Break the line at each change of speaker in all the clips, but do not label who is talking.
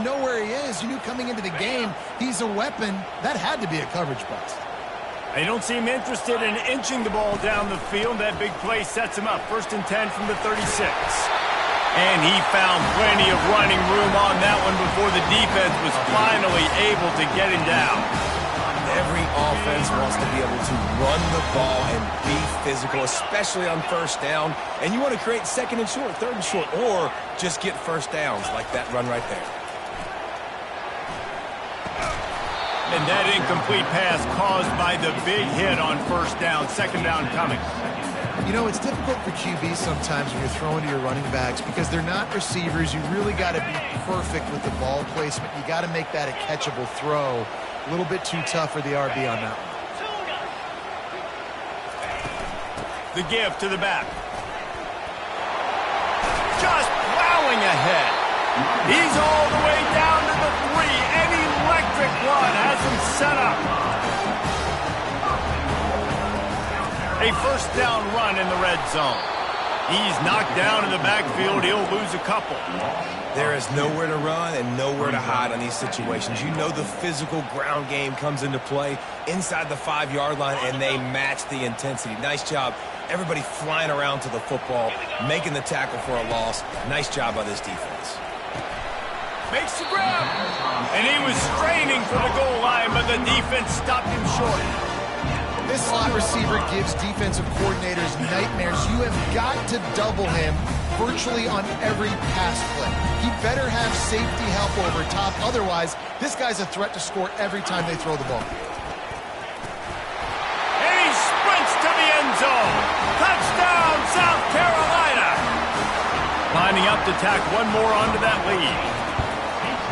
you know where he is. You knew coming into the game he's a weapon. That had to be a coverage bust.
They don't seem interested in inching the ball down the field. That big play sets him up. 1st and 10 from the 36. And he found plenty of running room on that one before the defense was finally able to get him down.
Every offense wants to be able to run the ball and be physical, especially on 1st down. And you want to create 2nd and short, 3rd and short, or just get 1st downs like that run right there.
And that incomplete pass caused by the big hit on 1st down. 2nd down coming.
You know, it's difficult for QB sometimes when you're throwing to your running backs because they're not receivers. You really got to be perfect with the ball placement. You got to make that a catchable throw. A little bit too tough for the RB on that one.
The give to the back. Just plowing ahead. He's all the way down to the 3. An electric run has him set up. A 1st down run in the red zone. He's knocked down in the backfield. He'll lose a couple.
There is nowhere to run and nowhere to hide on these situations. You know the physical ground game comes into play inside the 5-yard line, and they match the intensity. Nice job. Everybody flying around to the football, making the tackle for a loss. Nice job by this defense.
Makes the grab. And he was straining for the goal line, but the defense stopped him short.
This slot receiver gives defensive coordinators nightmares. You have got to double him virtually on every pass play. He better have safety help over top. Otherwise, this guy's a threat to score every time they throw the ball.
And he sprints to the end zone. Touchdown, South Carolina. Lining up to tack one more onto that lead.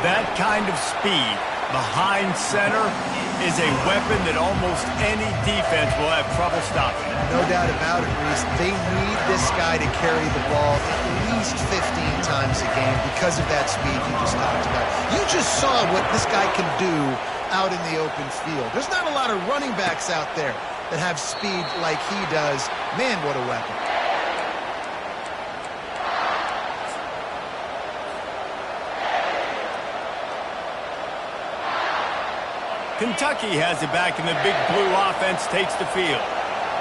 That kind of speed behind center is a weapon that almost any defense will have trouble stopping.
No doubt about it, Reese. They need this guy to carry the ball at least 15 times a game because of that speed you just talked about. You just saw what this guy can do out in the open field. There's not a lot of running backs out there that have speed like he does. Man, what a weapon.
Kentucky has it back, and the big blue offense takes the field.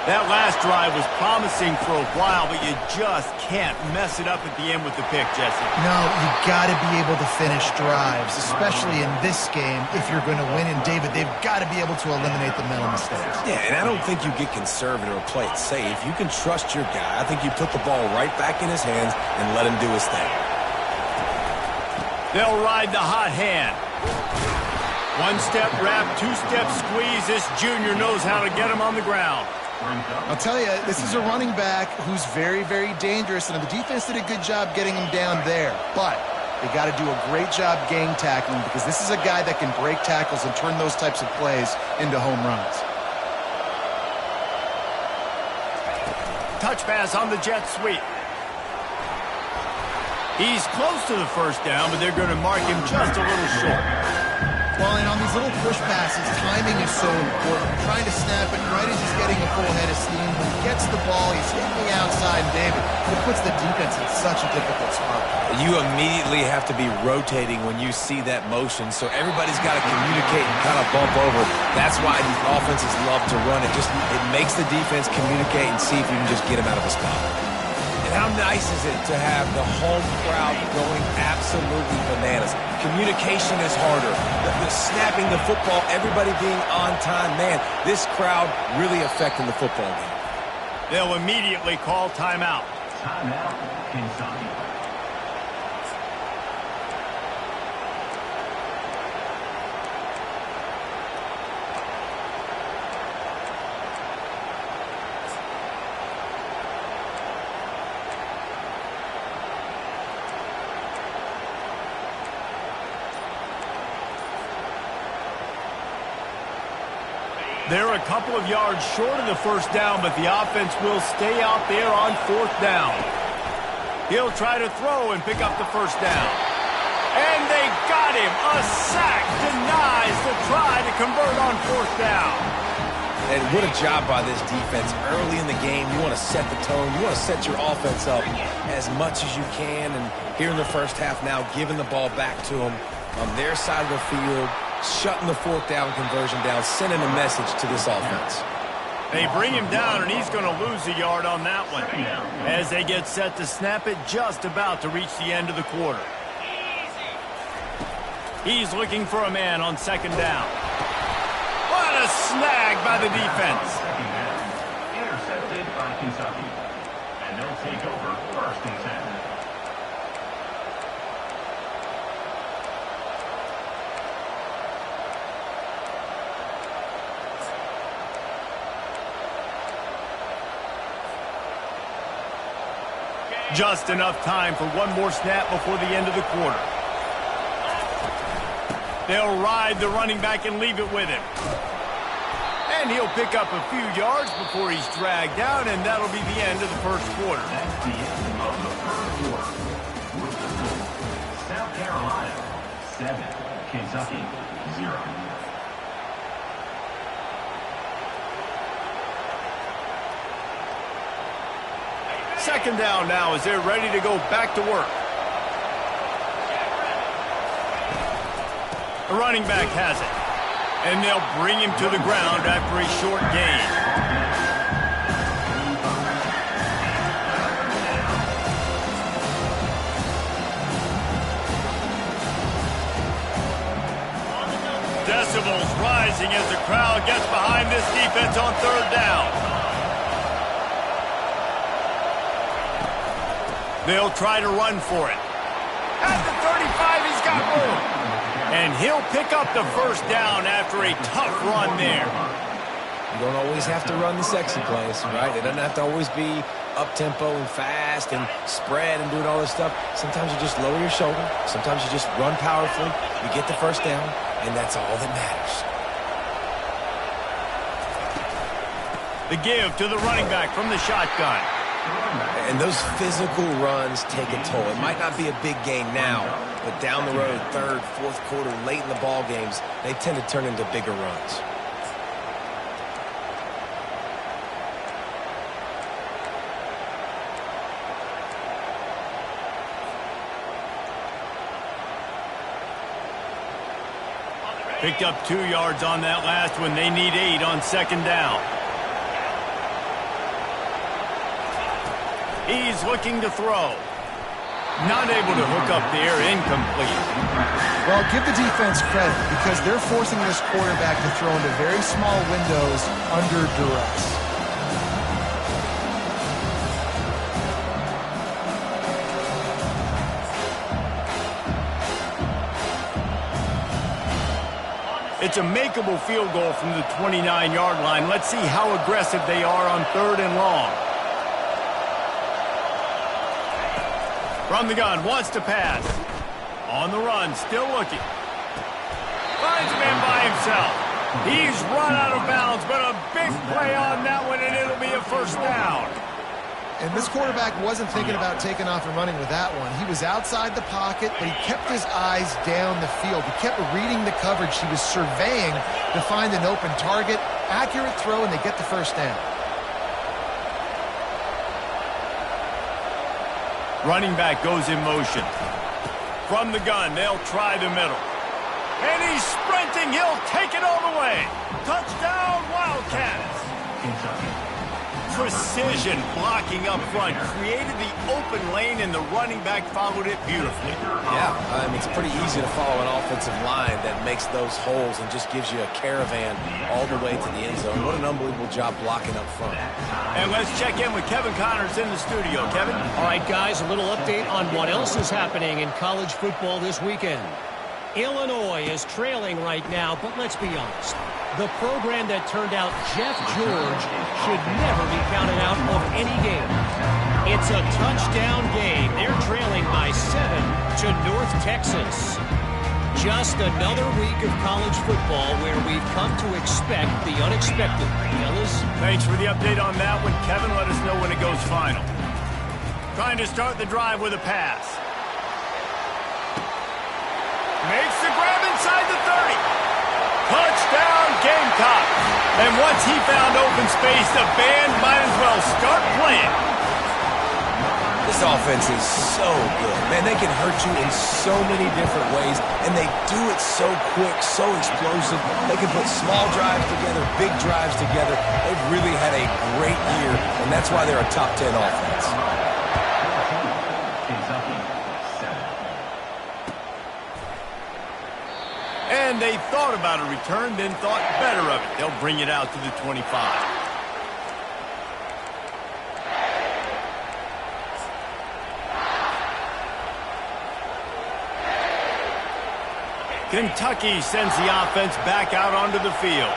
That last drive was promising for a while, but you just can't mess it up at the end with the pick, Jesse.
No, you got to be able to finish drives, especially in this game if you're going to win. And, David, they've got to be able to eliminate the mental mistakes.
Yeah, and I don't think you get conservative or play it safe. You can trust your guy. I think you put the ball right back in his hands and let him do his thing.
They'll ride the hot hand. One-step wrap, two-step squeeze. This junior knows how to get him on the ground.
I'll tell you, this is a running back who's very, very dangerous, and the defense did a good job getting him down there. But they got to do a great job gang tackling because this is a guy that can break tackles and turn those types of plays into home runs.
Touch pass on the jet sweep. He's close to the 1st down, but they're going to mark him just a little short.
Well, and on these little push passes, timing is so important. Trying to snap it right as he's getting a full head of steam. When he gets the ball, he's hitting the outside, and David, it puts the defense in such a difficult spot.
You immediately have to be rotating when you see that motion, so everybody's got to communicate and kind of bump over. That's why these offenses love to run. It makes the defense communicate and see if you can just get him out of a spot. And how nice is it to have the home crowd going absolutely bananas? Communication is harder. The snapping the football, everybody being on time. Man, this crowd really affecting the football game.
They'll immediately call timeout.
Timeout, Kentucky.
They're a couple of yards short of the 1st down, but the offense will stay out there on 4th down. He'll try to throw and pick up the 1st down. And they got him. A sack denies the try to convert on 4th down.
And what a job by this defense. Early in the game, you want to set the tone. You want to set your offense up as much as you can. And here in the 1st half now, giving the ball back to them. on their side of the field, shutting the fourth down conversion down, sending a message to this offense.
They bring him down, and he's going to lose a yard on that one as they get set to snap it, just about to reach the end of the quarter. He's looking for a man on second down. What a snag by the defense.
Intercepted by Kentucky. And they'll take over first and 10.
Just enough time for one more snap before the end of the quarter. They'll ride the running back and leave it with him. And he'll pick up a few yards before he's dragged down, and that'll be the end of the first quarter.
That's the end of the first quarter. With the score, South Carolina 7, Kentucky 0.
Second down now as they're ready to go back to work. The running back has it. And they'll bring him to the ground after a short gain. Decibels rising as the crowd gets behind this defense on third down. They'll try to run for it. At the 35, he's got room. And he'll pick up the first down after a tough run there.
You don't always have to run the sexy plays, right? It doesn't have to always be up-tempo and fast and spread and doing all this stuff. Sometimes you just lower your shoulder. Sometimes you just run powerfully. You get the first down, and that's all that matters.
The give to the running back from the shotgun.
And those physical runs take a toll. It might not be a big gain now, but down the road, third, fourth quarter, late in the ball games, they tend to turn into bigger runs.
Picked up 2 yards on that last one. They need 8 on second down. He's looking to throw. Not able to hook up there, incomplete.
Well, give the defense credit because they're forcing this quarterback to throw into very small windows under duress.
It's a makeable field goal from the 29-yard line. Let's see how aggressive they are on third and long. From the gun, wants to pass. On the run, still looking. Finds man by himself. He's run out of bounds, but a big play on that one, and it'll be a first down.
And this quarterback wasn't thinking about taking off and running with that one. He was outside the pocket, but he kept his eyes down the field. He kept reading the coverage. He was surveying to find an open target. Accurate throw, and they get the first down.
Running back goes in motion. From the gun, they'll try the middle. And he's sprinting. He'll take it all the way. Touchdown, Wildcats. Precision blocking up front. Created the open lane, and the running back followed it beautifully.
Yeah, it's pretty easy to follow an offensive line that makes those holes and just gives you a caravan all the way to the end zone. What an unbelievable job blocking up front.
And let's check in with Kevin Connors in the studio. Kevin?
All right, guys, a little update on what else is happening in college football this weekend. Illinois is trailing right now, but let's be honest. The program that turned out Jeff George should never be counted out of any game. It's a touchdown game. They're trailing by 7 to North Texas. Just another week of college football where we've come to expect the unexpected. Fellas?
Thanks for the update on that one, Kevin. Let us know when it goes final. Trying to start the drive with a pass. Makes the grab inside the 30. Touchdown, Gamecocks. And once he found open space, the band might as well start playing.
This offense is so good. Man, they can hurt you in so many different ways, and they do it so quick, so explosive. They can put small drives together, big drives together. They've really had a great year, and that's why they're a top 10 offense.
And they thought about a return, then thought better of it. They'll bring it out to the 25. Kentucky sends the offense back out onto the field.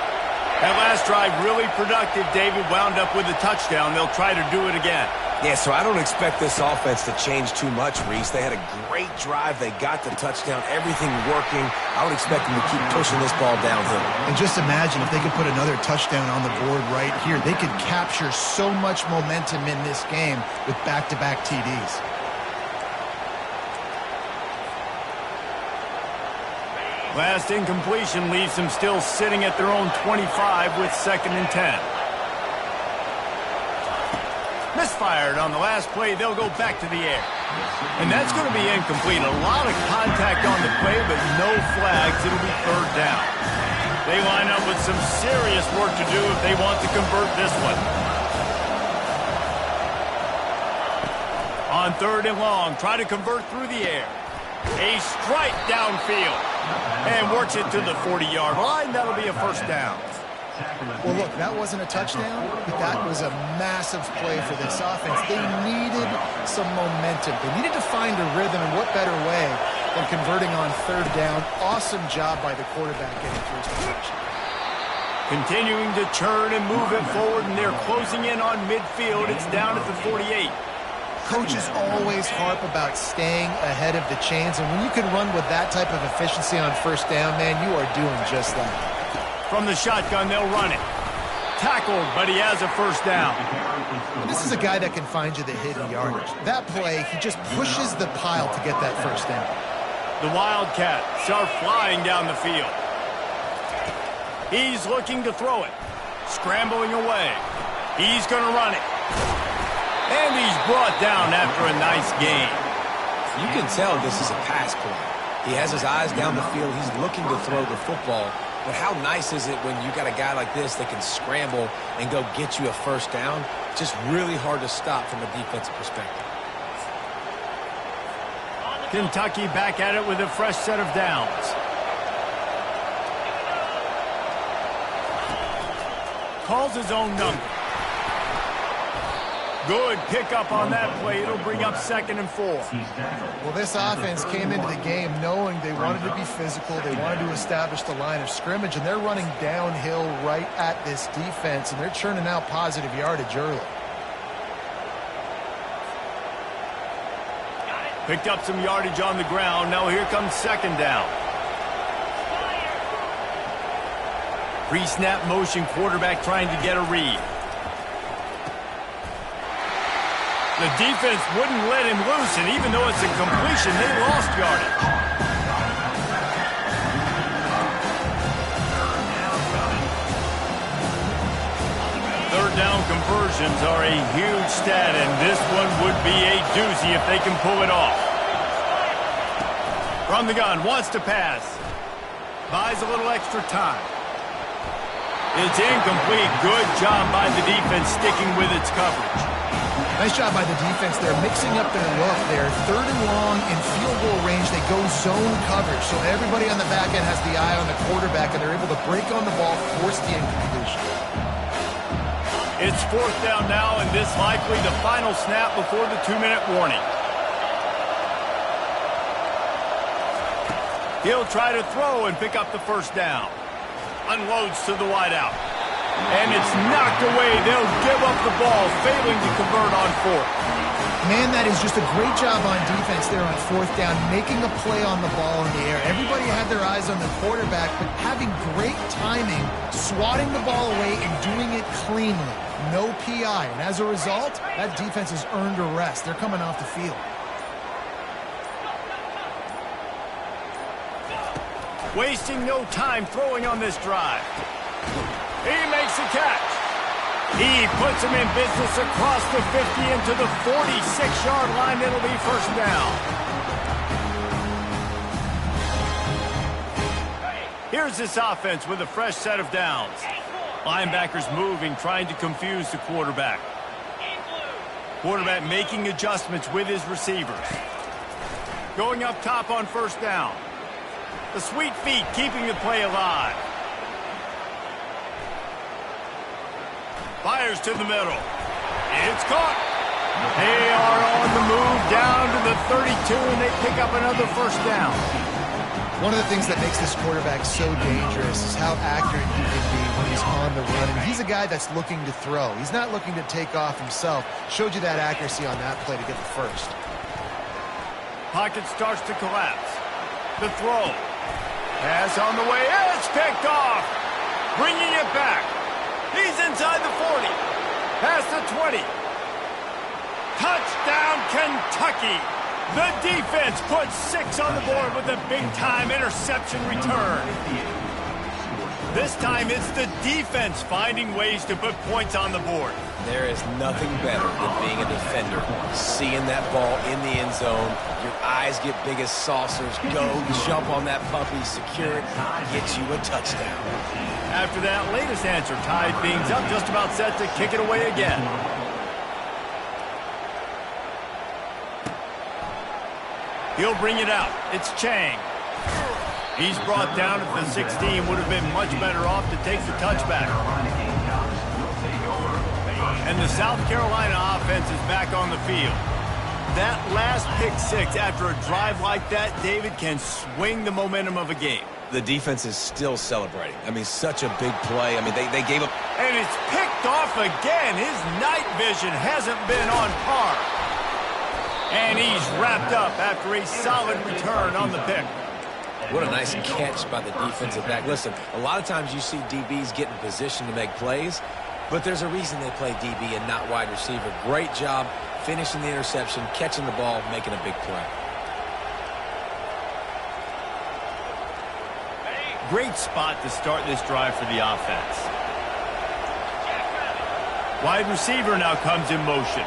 That last drive really productive. David wound up with a touchdown. They'll try to do it again.
Yeah, so I don't expect this offense to change too much, Reese. They had a great drive. They got the touchdown, everything working. I would expect them to keep pushing this ball downhill.
And just imagine if they could put another touchdown on the board right here. They could capture so much momentum in this game with back-to-back TDs.
Last incompletion leaves them still sitting at their own 25 with 2nd and 10. Misfired on the last play. They'll go back to the air. And that's going to be incomplete. A lot of contact on the play, but no flags. It'll be 3rd down. They line up with some serious work to do if they want to convert this one. On 3rd and long, try to convert through the air. A strike downfield. And works it to the 40-yard line. That'll be a 1st down.
Well, look, that wasn't a touchdown, but that was a massive play for this offense. They needed some momentum. They needed to find a rhythm, and what better way than converting on 3rd down. Awesome job by the quarterback getting through his position.
Continuing to churn and move it forward, and they're closing in on midfield. It's down at the 48.
Coaches always harp about staying ahead of the chains, and when you can run with that type of efficiency on 1st down, man, you are doing just that.
From the shotgun, they'll run it. Tackled, but he has a 1st down.
This is a guy that can find you the hidden yardage. That play, he just pushes the pile to get that 1st down.
The Wildcats are flying down the field. He's looking to throw it. Scrambling away. He's going to run it. And he's brought down after a nice gain.
You can tell this is a pass play. He has his eyes down the field. He's looking to throw the football. But how nice is it when you got a guy like this that can scramble and go get you a 1st down? Just really hard to stop from a defensive perspective.
Kentucky back at it with a fresh set of downs. Calls his own number. Good pickup on that play. It'll bring up 2nd and 4.
Well, this offense came into the game knowing they wanted to be physical. They wanted to establish the line of scrimmage, and they're running downhill right at this defense, and they're churning out positive yardage early.
Picked up some yardage on the ground. Now here comes 2nd down. Pre-snap motion, quarterback trying to get a read. The defense wouldn't let him loose, and even though it's a completion, they lost yardage. Third down conversions are a huge stat, and this one would be a doozy if they can pull it off. From the gun, wants to pass. Buys a little extra time. It's incomplete. Good job by the defense sticking with its coverage.
Nice job by the defense. They're mixing up their look there. 3rd and long in field goal range. They go zone coverage. So everybody on the back end has the eye on the quarterback, and they're able to break on the ball, force the incompletion.
It's 4th down now, and this likely the final snap before the 2-minute warning. He'll try to throw and pick up the 1st down. Unloads to the wideout. And it's knocked away. They'll give up the ball, failing to convert on 4th.
Man, that is just a great job on defense there on 4th down, making a play on the ball in the air. Everybody had their eyes on the quarterback, but having great timing, swatting the ball away, and doing it cleanly. No PI. And as a result, that defense has earned a rest. They're coming off the field. Wasting no time throwing on this drive. He makes a catch.
He puts him in business across the 50 into the 46-yard line. It'll be first down. Here's this offense with a fresh set of downs. Linebackers moving, trying to confuse the quarterback. Quarterback making adjustments with his receivers. Going up top on first down. The sweet feet keeping the play alive. Fires to the middle. It's caught. They are on the move down to the 32, and they pick up another first down.
One of the things that makes this quarterback so dangerous is how accurate he can be when he's on the run. And he's a guy that's looking to throw. He's not looking to take off himself. Showed you that accuracy on that play to get the first.
Pocket starts to collapse. The throw. Pass on the way. It's picked off. Bringing it back. He's inside the 40. Past the 20. Touchdown, Kentucky. The defense puts 6 on the board with a big-time interception return. This time it's the defense finding ways to put points on the board.
There is nothing better than being a defender. Seeing that ball in the end zone, your eyes get big as saucers. Go, jump on that puppy, secure it, get you a touchdown.
After that latest answer tied things up, just about set to kick it away again. He'll bring it out. It's Chang. He's brought down at the 16. Would have been much better off to take the touchback. And the South Carolina offense is back on the field. That last pick six after a drive like that, David, can swing the momentum of a game.
The defense is still celebrating. I mean, such a big play. I mean, they gave up.
And it's picked off again. His night vision hasn't been on par. And he's wrapped up after a solid return on the pick.
What a nice catch by the defensive back. Listen, a lot of times you see DBs get in position to make plays, but there's a reason they play DB and not wide receiver. Great job finishing the interception, catching the ball, making a big play.
Great spot to start this drive for the offense. Wide receiver now comes in motion.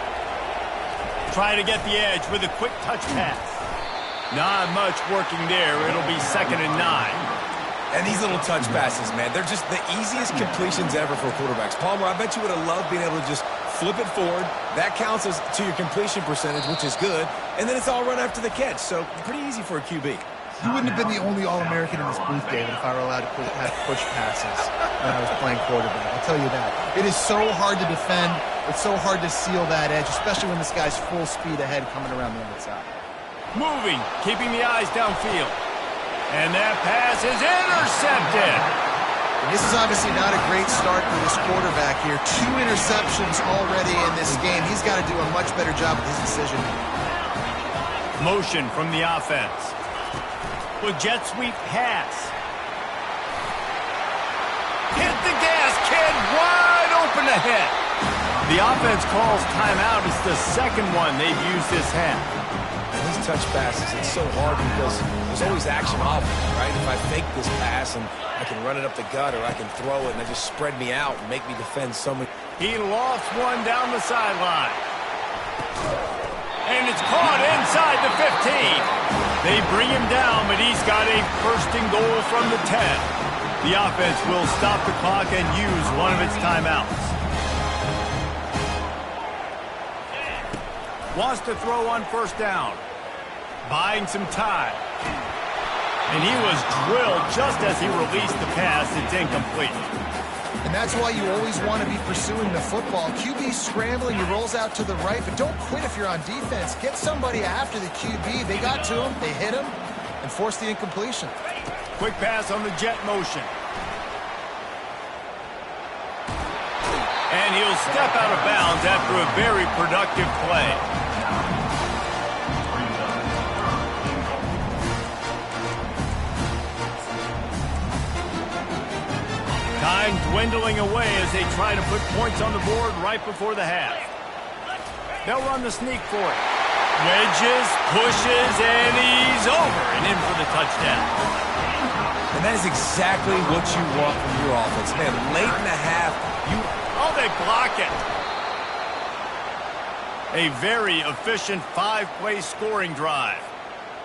Trying to get the edge with a quick touch pass. Not much working there. It'll be 2nd and 9.
And these little touch passes, man, they're just the easiest completions ever for quarterbacks. Palmer, I bet you would have loved being able to just flip it forward. That counts as to your completion percentage, which is good. And then it's all run after the catch. So pretty easy for a QB.
You wouldn't have been the only All-American in this booth, David, if I were allowed to have push passes when I was playing quarterback. I'll tell you that. It is so hard to defend. It's so hard to seal that edge, especially when this guy's full speed ahead coming around the outside.
Moving, keeping the eyes downfield. And that pass is intercepted.
And this is obviously not a great start for this quarterback here. 2 interceptions already in this game. He's got to do a much better job with his decision.
Motion from the offense. With jet sweep pass. Hit the gas, kid, wide open ahead. The offense calls timeout. It's the second one they've used this half.
And these touch passes, it's so hard because there's always action off, right? If I fake this pass and I can run it up the gut or I can throw it and they just spread me out and make me defend so many.
He lost one down the sideline. And it's caught inside the 15. They bring him down, but he's got a first and goal from the 10. The offense will stop the clock and use one of its timeouts. Wants to throw on first down. Buying some time. And he was drilled just as he released the pass. It's incomplete.
And that's why you always want to be pursuing the football. QB scrambling, he rolls out to the right, but don't quit if you're on defense. Get somebody after the QB. They got to him, they hit him, and forced the incompletion.
Quick pass on the jet motion. And he'll step out of bounds after a very productive play. Time dwindling away as they try to put points on the board right before the half. They'll run the sneak for it. Wedges, pushes, and he's over and in for the touchdown.
And that is exactly what you want from your offense. Man, late in the half,
Oh, they block it. A very efficient 5-play scoring drive.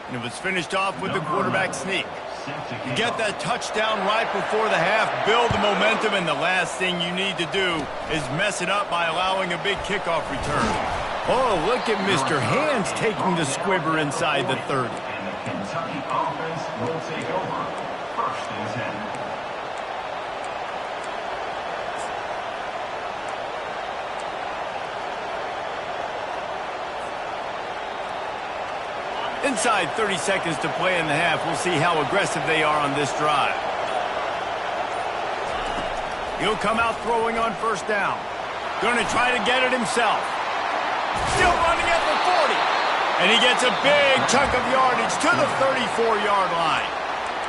And it was finished off with the quarterback sneak. You get that touchdown right before the half, build the momentum, and the last thing you need to do is mess it up by allowing a big kickoff return. Oh, look at Mr. Hands taking the squibber inside the 30.
And the Kentucky offense will take over. First and 10.
Inside 30 seconds to play in the half. We'll see how aggressive they are on this drive. He'll come out throwing on first down. Going to try to get it himself. Still running at the 40. And he gets a big chunk of yardage to the 34-yard line.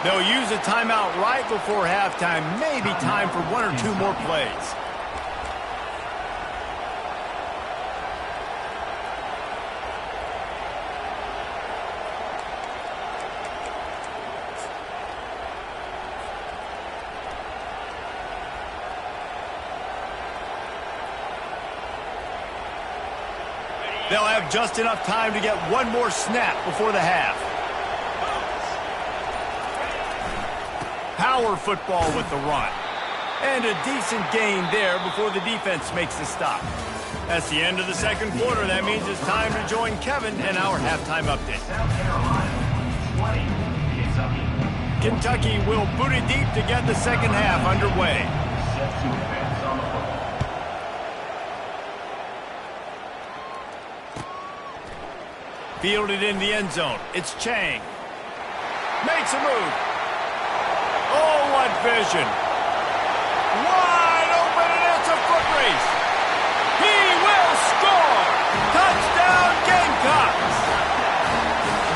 They'll use a timeout right before halftime. Maybe time for 1 or 2 more plays. They'll have just enough time to get one more snap before the half. Power football with the run. And a decent gain there before the defense makes the stop. That's the end of the second quarter. That means it's time to join Kevin and our halftime update.
South Carolina, 20, Kentucky.
Kentucky will boot it deep to get the second half underway.
Set to advance on the football.
Fielded in the end zone. It's Chang. Makes a move. Oh, what vision. Wide open, and it's a foot race. He will score. Touchdown, Gamecocks.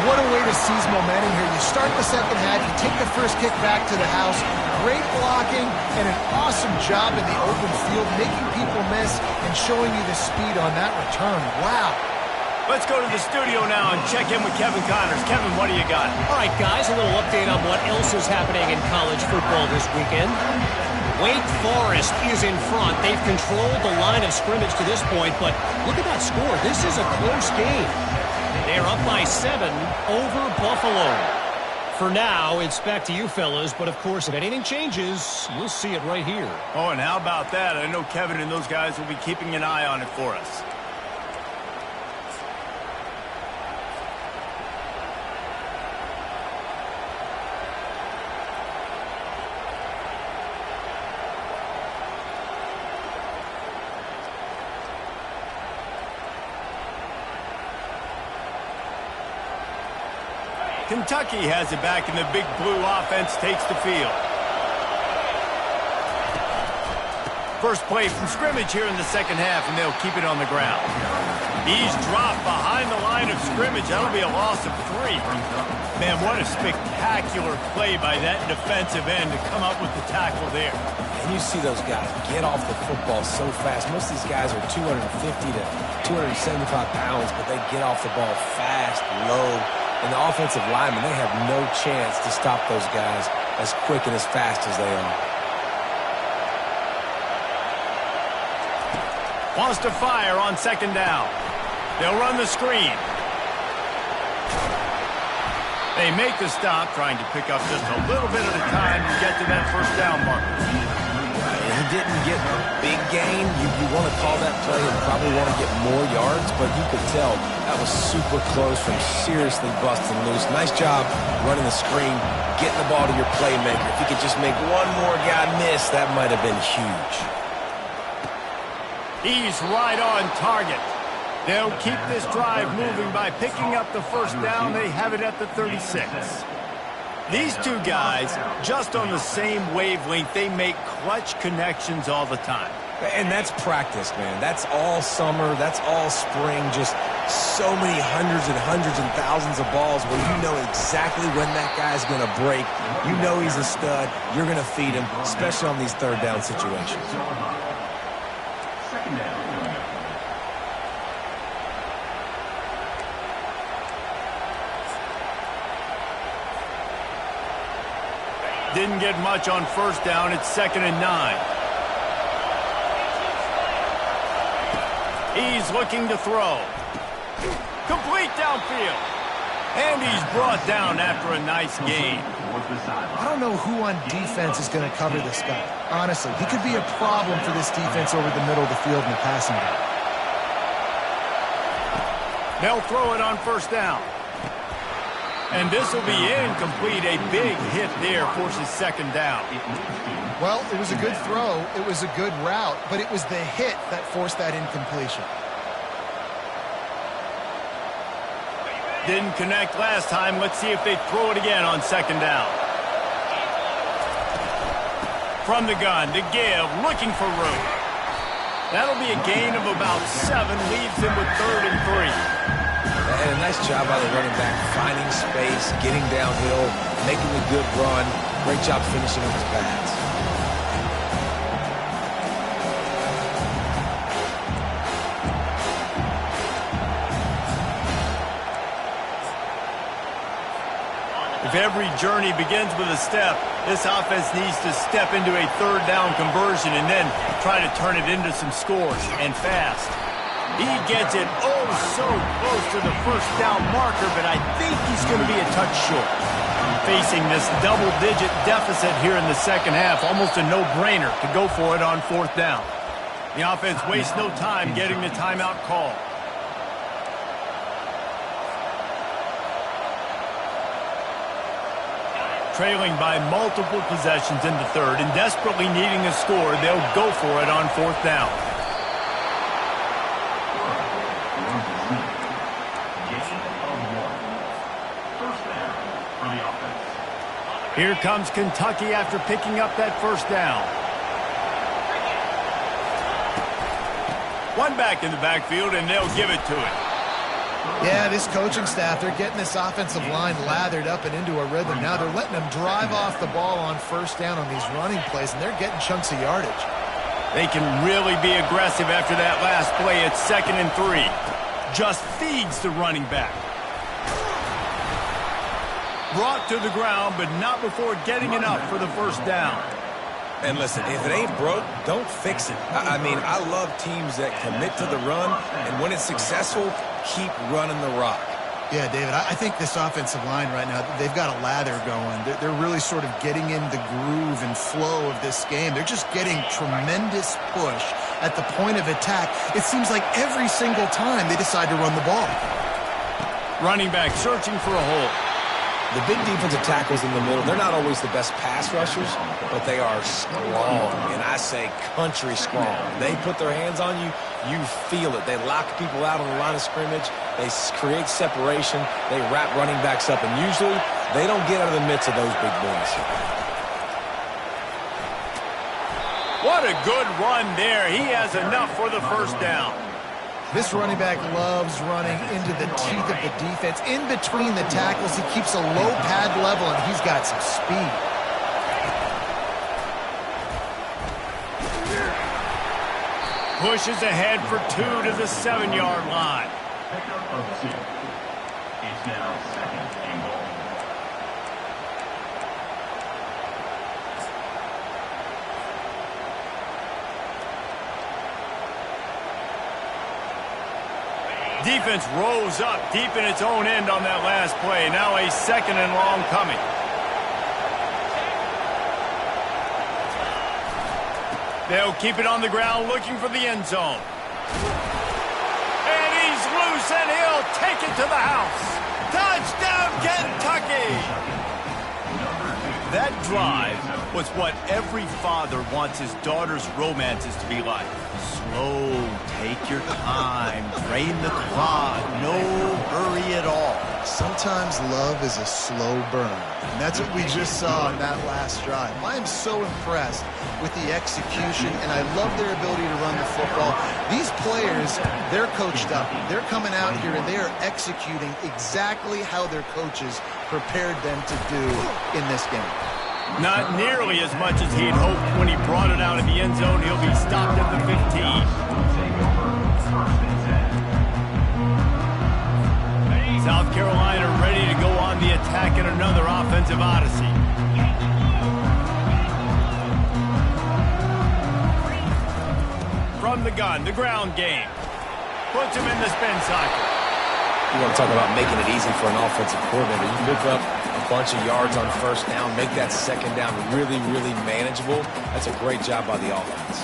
What a way to seize momentum here. You start the second half, you take the first kick back to the house. Great blocking and an awesome job in the open field, making people miss and showing you the speed on that return. Wow.
Let's go to the studio now and check in with Kevin Connors. Kevin, what do you got?
All right, guys, a little update on what else is happening in college football this weekend. Wake Forest is in front. They've controlled the line of scrimmage to this point, but look at that score. This is a close game. They're up by 7 over Buffalo. For now, it's back to you fellas, but of course, if anything changes, you'll see it right here.
Oh, and how about that? I know Kevin and those guys will be keeping an eye on it for us. Kentucky has it back, and the big blue offense takes the field. First play from scrimmage here in the second half, and they'll keep it on the ground. He's dropped behind the line of scrimmage. That'll be a loss of 3. Man, what a spectacular play by that defensive end to come up with the tackle there.
And you see those guys get off the football so fast. Most of these guys are 250 to 275 pounds, but they get off the ball fast, low. And the offensive linemen, they have no chance to stop those guys as quick and as fast as they are.
Wants to fire on second down. They'll run the screen. They make the stop, trying to pick up just a little bit at a time to get to that first down marker.
He didn't get a big gain. You want to call that play and probably want to get more yards, but you could tell that was super close from seriously busting loose. Nice job running the screen, getting the ball to your playmaker. If you could just make one more guy miss, that might have been huge.
He's right on target. They'll keep this drive moving by picking up the first down. They have it at the 36. These two guys, just on the same wavelength, they make clutch connections all the time.
And that's practice, man. That's all summer. That's all spring. Just so many hundreds and thousands of balls where you know exactly when that guy's going to break. You know he's a stud. You're going to feed him, especially on these third down situations.
Second down.
Didn't get much on first down. It's 2nd and 9. He's looking to throw. Complete downfield. And he's brought down after a nice gain.
I don't know who on defense is going to cover this guy. Honestly, he could be a problem for this defense over the middle of the field in the passing game.
They'll throw it on first down. And this will be incomplete. A big hit there forces second down.
Well, it was a good throw. It was a good route, but it was the hit that forced that incompletion.
Didn't connect last time. Let's see if they throw it again on second down. From the gun to give, looking for room. That'll be a gain of about 7, leaves him with 3rd and 3.
And a nice job by the running back, finding space, getting downhill, making a good run. Great job finishing with his pads.
If every journey begins with a step, this offense needs to step into a 3rd down conversion and then try to turn it into some scores, and fast. He gets it so close to the first down marker, but I think he's going to be a touch short. Facing this double-digit deficit here in the second half, almost a no-brainer to go for it on 4th down. The offense wastes no time getting the timeout call. Trailing by multiple possessions in the 3rd and desperately needing a score, they'll go for it on 4th down. Here comes Kentucky after picking up that first down. One back in the backfield, and they'll give it to it.
Yeah, this coaching staff, they're getting this offensive line lathered up and into a rhythm. Now they're letting them drive off the ball on first down on these running plays, and they're getting chunks of yardage.
They can really be aggressive after that last play. It's 2nd and 3. Just feeds the running back. Brought to the ground, but not before getting enough for the first down.
And listen, if it ain't broke, don't fix it. I mean, I love teams that commit to the run, and when it's successful, keep running the rock.
Yeah, David, I think this offensive line right now, they've got a lather going. They're really sort of getting in the groove and flow of this game. They're just getting tremendous push at the point of attack. It seems like every single time they decide to run the ball.
Running back searching for a hole.
The big defensive tackles in the middle, they're not always the best pass rushers, but they are strong, and I say country strong. They put their hands on you, you feel it. They lock people out on the line of scrimmage. They create separation. They wrap running backs up, and usually they don't get out of the midst of those big boys.
What a good run there. He has enough for the first down.
This running back loves running into the teeth of the defense. In between the tackles, he keeps a low pad level, and he's got some speed.
Pushes ahead for 2 to the 7-yard line.
Pickup of 2. It's now 2nd and goal.
Defense rose up deep in its own end on that last play. Now a 2nd and long coming. They'll keep it on the ground looking for the end zone. And he's loose and he'll take it to the house. Touchdown, Kentucky! That drive was what every father wants his daughter's romances to be like. Slow, take your time, drain the clock, no hurry at all.
Sometimes love is a slow burn, and that's what we just saw in that last drive. I am so impressed with the execution, and I love their ability to run the football. These players, they're coached up. They're coming out here, and they are executing exactly how their coaches prepared them to do in this game.
Not nearly as much as he'd hoped when he brought it out of the end zone. He'll be stopped at the 15. South Carolina ready to go on the attack in another offensive odyssey. From the gun, the ground game. puts him in the spin cycle.
You want to talk about making it easy for an offensive coordinator. You pick up a bunch of yards on first down, make that second down really, really manageable. That's a great job by the offense.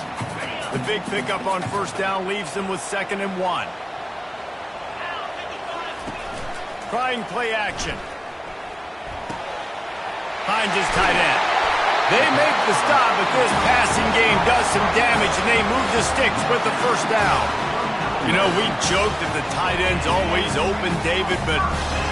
The big pickup on first down leaves them with 2nd and 1. Trying play action. Finds his tight end. They make the stop, but this passing game does some damage, and they move the sticks with the first down. You know, we joked that the tight end's always open, David, but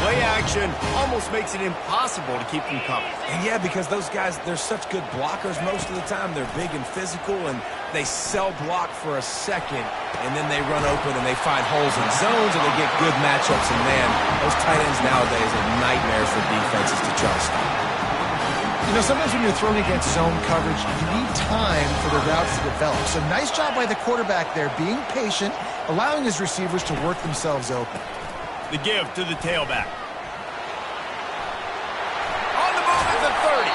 play action almost makes it impossible to keep them covered.
And yeah, because those guys, they're such good blockers most of the time. They're big and physical, and they sell block for a second, and then they run open and they find holes in zones, and they get good matchups. And man, those tight ends nowadays are nightmares for defenses to try to stop.
You know, sometimes when you're thrown against zone coverage, you need time for the routes to develop. So nice job by the quarterback there, being patient, allowing his receivers to work themselves open.
The give to the tailback. On the move at the 30.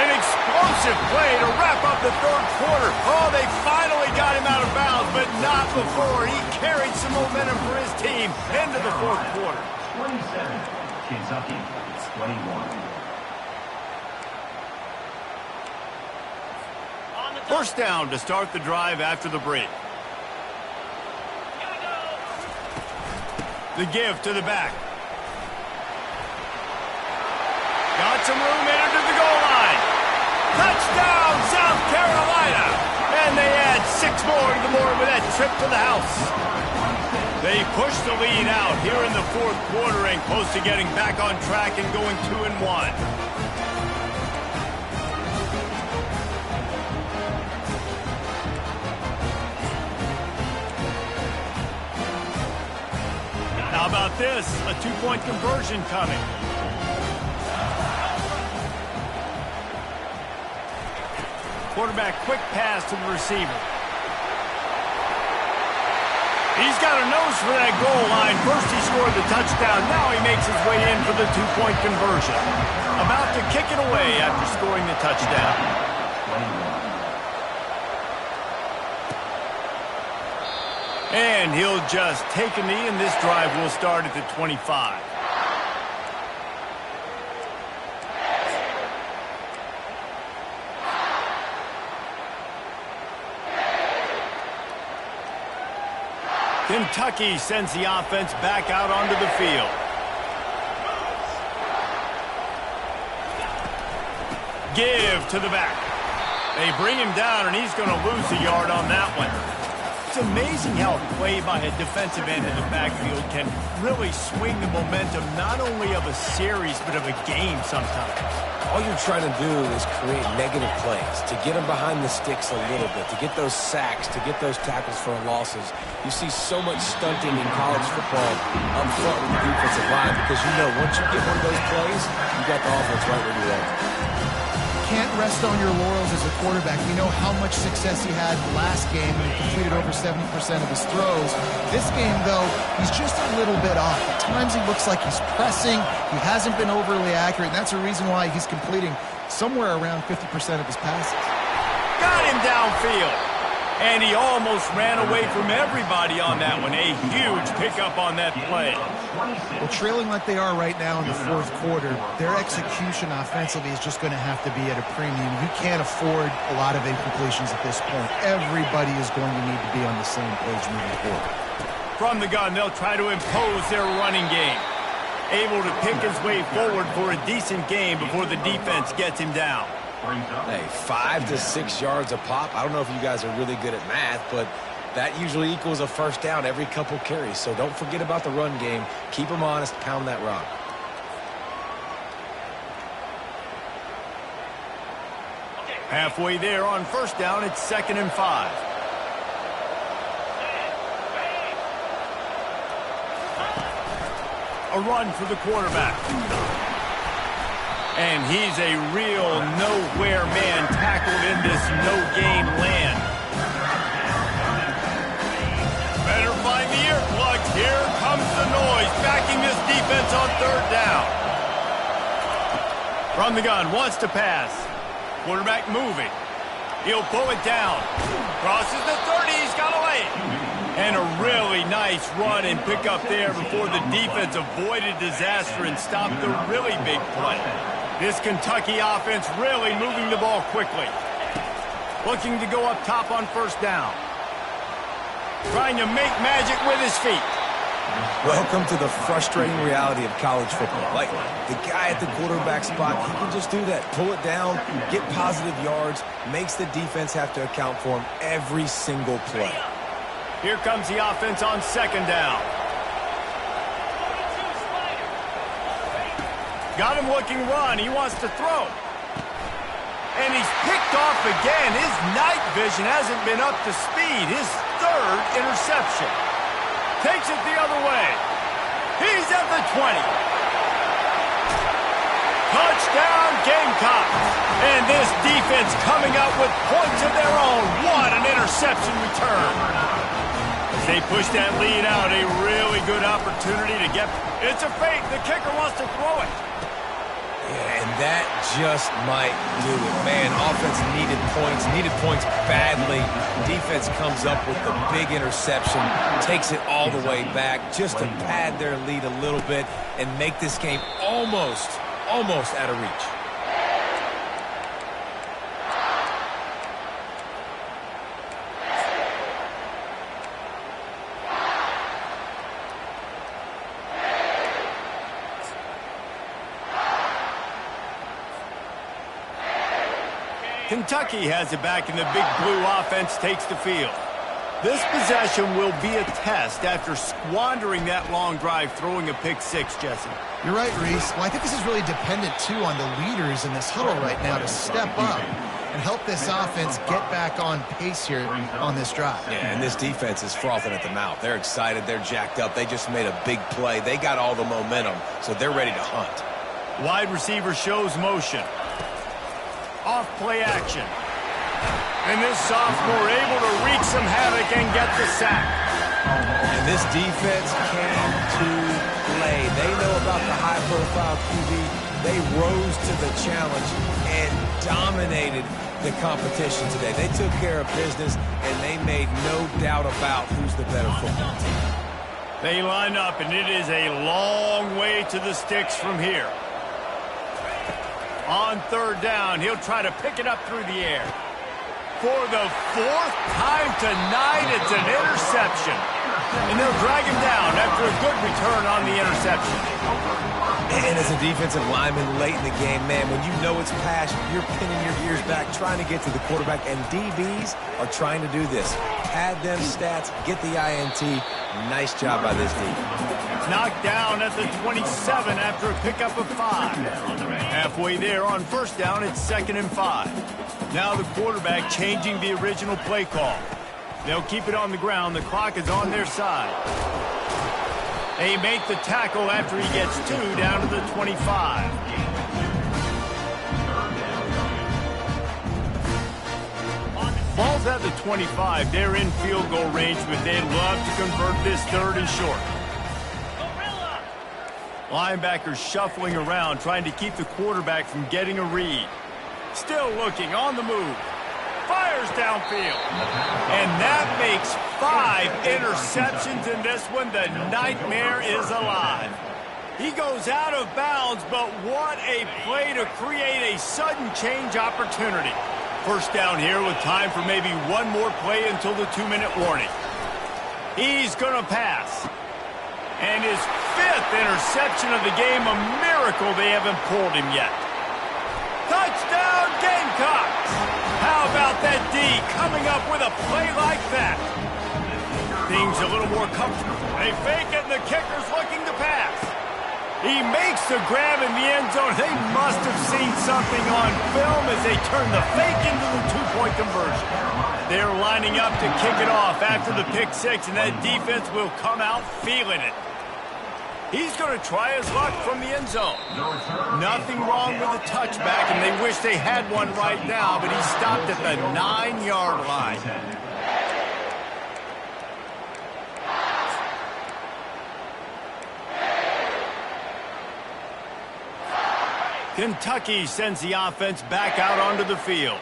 An explosive play to wrap up the third quarter. Oh, they finally got him out of bounds, but not before. He carried some momentum for his team into the fourth quarter.
27, Kentucky, 21.
First down to start the drive after the break. The give to the back. Got some room into the goal line. Touchdown, South Carolina! And they add 6 more to the board with that trip to the house. They push the lead out here in the fourth quarter and close to getting back on track and going 2-1. How about this? A 2-point conversion coming. Quarterback quick pass to the receiver. He's got a nose for that goal line. First he scored the touchdown. Now he makes his way in for the 2-point conversion. About to kick it away after scoring the touchdown. And he'll just take a knee, and this drive will start at the 25. Kentucky sends the offense back out onto the field. Give to the back. They bring him down, and he's going to lose a yard on that one. It's amazing how a play by a defensive end in the backfield can really swing the momentum not only of a series but of a game sometimes.
All you're trying to do is create negative plays, to get them behind the sticks a little bit, to get those sacks, to get those tackles for losses. You see so much stunting in college football up front with the defensive line because you know once you get one of those plays, you got the offense right where you want it.
Can't rest on your laurels as a quarterback. We know how much success he had last game when he completed over 70% of his throws. This game, though, he's just a little bit off. At times he looks like he's pressing. He hasn't been overly accurate, and that's a reason why he's completing somewhere around 50% of his passes.
Got him downfield. And he almost ran away from everybody on that one. A huge pickup on that play.
Well, trailing like they are right now in the fourth quarter, their execution offensively is just going to have to be at a premium. You can't afford a lot of incompletions at this point. Everybody is going to need to be on the same page moving forward.
From the gun, they'll try to impose their running game. Able to pick his way forward for a decent game before the defense gets him down.
Hey, 5 to 6 yards a pop. I don't know if you guys are really good at math, but that usually equals a first down every couple carries. So don't forget about the run game. Keep them honest. Pound that rock.
Halfway there on first down, it's 2nd and 5. A run for the quarterback. And he's a real nowhere man tackled in this no-gain land. Better find the earplugs. Here comes the noise, backing this defense on third down. From the gun, wants to pass. Quarterback moving. He'll pull it down. Crosses the 30. He's got a lane. And a really nice run and pick up there before the defense avoided disaster and stopped the really big play. This Kentucky offense really moving the ball quickly. Looking to go up top on first down. Trying to make magic with his feet.
Welcome to the frustrating reality of college football. Like, the guy at the quarterback spot, he can just do that. Pull it down, get positive yards, makes the defense have to account for him every single play.
Here comes the offense on second down. Got him looking run. He wants to throw. And he's picked off again. His night vision hasn't been up to speed. His third interception. Takes it the other way. He's at the 20. Touchdown, Gamecocks. And this defense coming up with points of their own. What an interception return. As they push that lead out, a really good opportunity to get... It's a fake. The kicker wants to throw it.
Yeah, and that just might do it. Man, offense needed points badly. Defense comes up with the big interception, takes it all the way back just to pad their lead a little bit and make this game almost out of reach.
Kentucky has it back, and the big blue offense takes the field. This possession will be a test after squandering that long drive, throwing a pick six, Jesse.
You're right, Reese. Well, I think this is really dependent, too, on the leaders in this huddle right now to step up and help this offense get back on pace here on this drive.
Yeah, and this defense is frothing at the mouth. They're excited. They're jacked up. They just made a big play. They got all the momentum, so they're ready to hunt.
Wide receiver shows motion. Off play action. And this sophomore able to wreak some havoc and get the sack.
And this defense came to play. They know about the high-profile QB. They rose to the challenge and dominated the competition today. They took care of business, and they made no doubt about who's the better football team.
They line up, and it is a long way to the sticks from here. On third down, he'll try to pick it up through the air. For the fourth time tonight, it's an interception. And they'll drag him down after a good return on the interception.
And as a defensive lineman late in the game, man, when you know it's past, you're pinning your ears back, trying to get to the quarterback, and DBs are trying to do this. Pad them stats, get the INT. Nice job by this defense.
Knocked down at the 27 after a pickup of 5. Halfway there on first down, it's 2nd and 5. Now the quarterback changing the original play call. They'll keep it on the ground. The clock is on their side. They make the tackle after he gets 2 down to the 25. Ball's at the 25. They're in field goal range, but they'd love to convert this 3rd and short. Linebackers shuffling around, trying to keep the quarterback from getting a read. Still looking, on the move. Fires downfield. And that makes 5 interceptions in this one. The nightmare is alive. He goes out of bounds, but what a play to create a sudden change opportunity. First down here with time for maybe one more play until the 2-minute warning. He's going to pass. And his 5th interception of the game, a miracle they haven't pulled him yet. Touchdown, Gamecocks! How about that D coming up with a play like that? Things a little more comfortable. They fake it, and the kicker's looking to pass. He makes the grab in the end zone. They must have seen something on film as they turn the fake into the 2-point conversion. They're lining up to kick it off after the pick 6, and that defense will come out feeling it. He's going to try his luck from the end zone. Nothing wrong with the touchback, and they wish they had one right now, but he stopped at the 9-yard line. Kentucky sends the offense back out onto the field.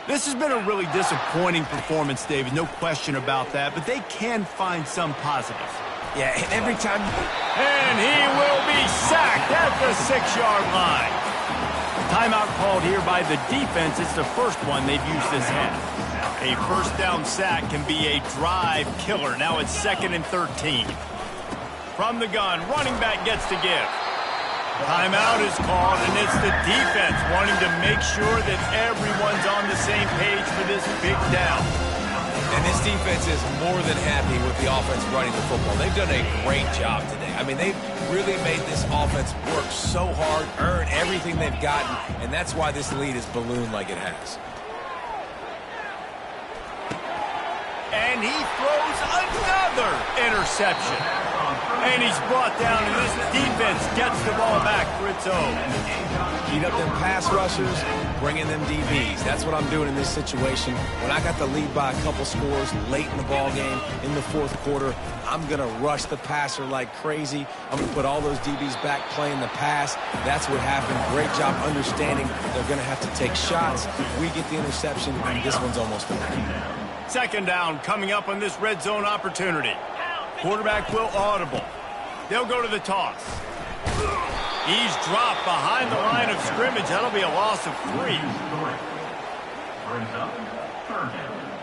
This has been a really disappointing performance, David. No question about that, but they can find some positives.
Yeah, and every time...
And he will be sacked at the 6-yard line. Timeout called here by the defense. It's the first one they've used this half. A first down sack can be a drive killer. Now it's 2nd and 13. From the gun, running back gets to give. Timeout is called, and it's the defense wanting to make sure that everyone's on the same page for this big down.
And this defense is more than happy with the offense running the football. They've done a great job today. I mean, they've really made this offense work so hard, earn everything they've gotten, and that's why this lead is ballooned like it has.
And he throws another interception. And he's brought down, and this defense gets the ball back for its own.
Beat up them pass rushers, bring in them DBs. That's what I'm doing in this situation. When I got the lead by a couple scores late in the ball game, in the fourth quarter, I'm going to rush the passer like crazy. I'm going to put all those DBs back playing the pass. That's what happened. Great job understanding they're going to have to take shots. We get the interception, and this one's almost over.
2nd down coming up on this red zone opportunity. Quarterback will audible. They'll go to the toss. He's dropped behind the line of scrimmage. That'll be a loss of 3.
Brings up 3rd down.